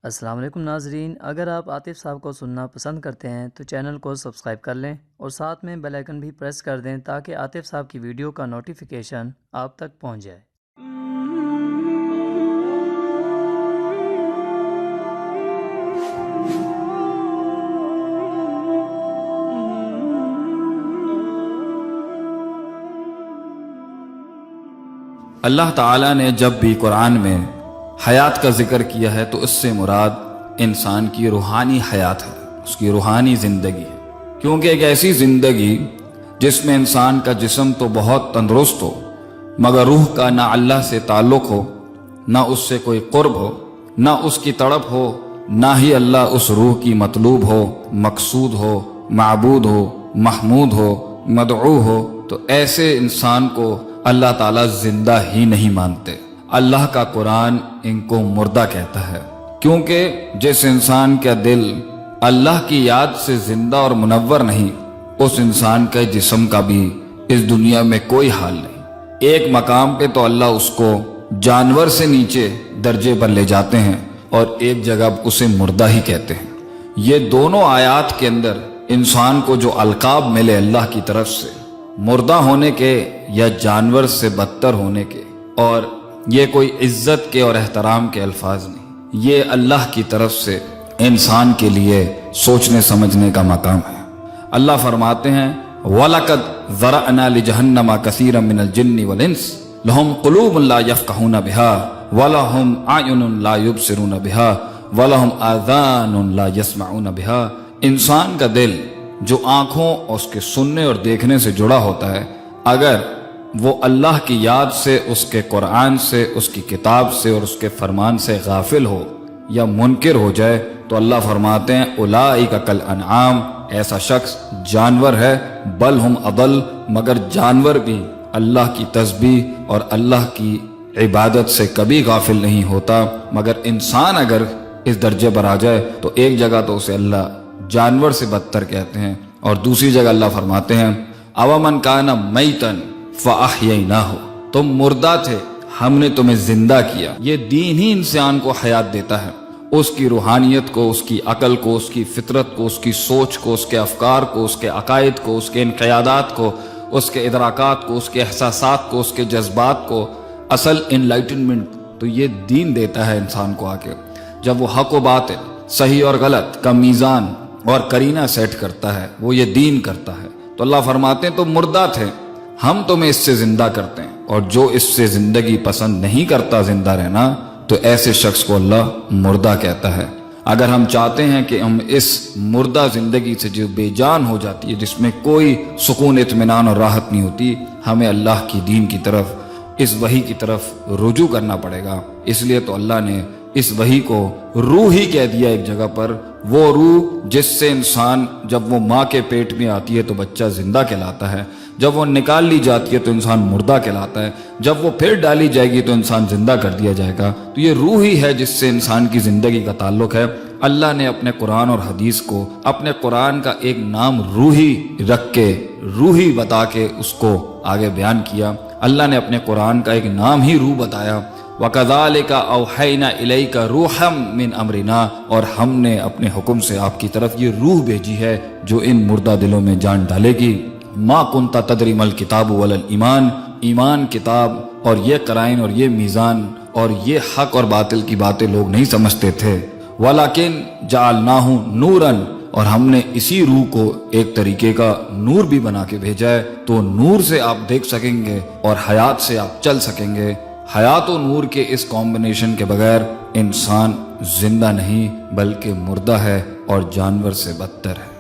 السلام علیکم ناظرین، اگر آپ عاطف صاحب کو سننا پسند کرتے ہیں تو چینل کو سبسکرائب کر لیں اور ساتھ میں بیل آئیکن بھی پریس کر دیں تاکہ عاطف صاحب کی ویڈیو کا نوٹیفیکیشن آپ تک پہنچ جائے۔ اللہ تعالیٰ نے جب بھی قرآن میں حیات کا ذکر کیا ہے تو اس سے مراد انسان کی روحانی حیات ہے، اس کی روحانی زندگی ہے، کیونکہ ایک ایسی زندگی جس میں انسان کا جسم تو بہت تندرست ہو مگر روح کا نہ اللہ سے تعلق ہو، نہ اس سے کوئی قرب ہو، نہ اس کی تڑپ ہو، نہ ہی اللہ اس روح کی مطلوب ہو، مقصود ہو، معبود ہو، محمود ہو، مدعو ہو، تو ایسے انسان کو اللہ تعالیٰ زندہ ہی نہیں مانتے۔ اللہ کا قرآن ان کو مردہ کہتا ہے، کیونکہ جس انسان کا دل اللہ کی یاد سے زندہ اور منور نہیں، اس انسان کا جسم کا بھی اس دنیا میں کوئی حال نہیں۔ ایک مقام پہ تو اللہ اس کو جانور سے نیچے درجے پر لے جاتے ہیں اور ایک جگہ اسے مردہ ہی کہتے ہیں۔ یہ دونوں آیات کے اندر انسان کو جو القاب ملے اللہ کی طرف سے، مردہ ہونے کے یا جانور سے بدتر ہونے کے، اور یہ کوئی عزت کے اور احترام کے الفاظ نہیں، یہ اللہ کی طرف سے انسان کے لیے سوچنے سمجھنے کا مقام ہے۔ اللہ فرماتے ہیں وَلَقَدْ ذَرَأْنَا لِجَهَنَّمَ كَثِيرًا مِنَ الْجِنِّ وَالْإِنسِ لَهُمْ قُلُوبٌ لَا يَفْقَهُونَ بِهَا وَلَهُمْ أَعْيُنٌ لَا يُبْصِرُونَ بِهَا وَلَهُمْ آذَانٌ لَا يَسْمَعُونَ بِهَا۔ انسان کا دل جو آنکھوں اور اس کے سننے اور دیکھنے سے جڑا ہوتا ہے، اگر وہ اللہ کی یاد سے، اس کے قرآن سے، اس کی کتاب سے اور اس کے فرمان سے غافل ہو یا منکر ہو جائے تو اللہ فرماتے ہیں اولئک کالانعام، ایسا شخص جانور ہے، بل ہم اضل، مگر جانور بھی اللہ کی تسبیح اور اللہ کی عبادت سے کبھی غافل نہیں ہوتا۔ مگر انسان اگر اس درجے پر آ جائے تو ایک جگہ تو اسے اللہ جانور سے بدتر کہتے ہیں اور دوسری جگہ اللہ فرماتے ہیں اومن کان میتن فاحییناہ، تم مردہ تھے ہم نے تمہیں زندہ کیا۔ یہ دین ہی انسان کو حیات دیتا ہے، اس کی روحانیت کو، اس کی عقل کو، اس کی فطرت کو، اس کی سوچ کو، اس کے افکار کو، اس کے عقائد کو، اس کے انقیادات کو، اس کے ادراکات کو، اس کے احساسات کو، اس کے جذبات کو اصل انلائٹنمنٹ تو یہ دین دیتا ہے انسان کو۔ آ کے جب وہ حق و باطل، صحیح اور غلط کا میزان اور کرینہ سیٹ کرتا ہے، وہ یہ دین کرتا ہے، تو اللہ فرماتے ہیں تم مردہ تھے، ہم تمہیں اس سے زندہ کرتے ہیں، اور جو اس سے زندگی پسند نہیں کرتا زندہ رہنا تو ایسے شخص کو اللہ مردہ کہتا ہے۔ اگر ہم چاہتے ہیں کہ ہم اس مردہ زندگی سے جو بے جان ہو جاتی ہے، جس میں کوئی سکون، اطمینان اور راحت نہیں ہوتی، ہمیں اللہ کی دین کی طرف، اس وحی کی طرف رجوع کرنا پڑے گا۔ اس لیے تو اللہ نے اس وحی کو روح ہی کہہ دیا ایک جگہ پر، وہ روح جس سے انسان جب وہ ماں کے پیٹ میں آتی ہے تو بچہ زندہ کہلاتا ہے، جب وہ نکال لی جاتی ہے تو انسان مردہ کہلاتا ہے، جب وہ پھر ڈالی جائے گی تو انسان زندہ کر دیا جائے گا۔ تو یہ روح ہی ہے جس سے انسان کی زندگی کا تعلق ہے۔ اللہ نے اپنے قرآن اور حدیث کو، اپنے قرآن کا ایک نام روحی رکھ کے، روحی بتا کے اس کو آگے بیان کیا۔ اللہ نے اپنے قرآن کا ایک نام ہی روح بتایا، وَكَذَلِكَ أَوْحَيْنَا إِلَيْكَ رُوحًا مِّنْ أَمْرِنَا، اور ہم نے اپنے حکم سے آپ کی طرف یہ روح بھیجی ہے جو ان مردہ دلوں میں جان ڈالے گی۔ مَا كُنْتَ تَدْرِي مَا الْكِتَابُ وَلَا الْإِيمَانُ، ایمان، کتاب اور یہ قرائن اور یہ میزان اور یہ حق اور باطل کی باتیں لوگ نہیں سمجھتے تھے۔ وَلَكِنْ جَعَلْنَاهُ نُورًا، اور ہم نے اسی روح کو ایک طریقے کا نور بھی بنا کے بھیجا ہے، تو نور سے آپ دیکھ سکیں گے اور حیات سے آپ چل سکیں گے۔ حیات و نور کے اس کمبینیشن کے بغیر انسان زندہ نہیں بلکہ مردہ ہے اور جانور سے بدتر ہے۔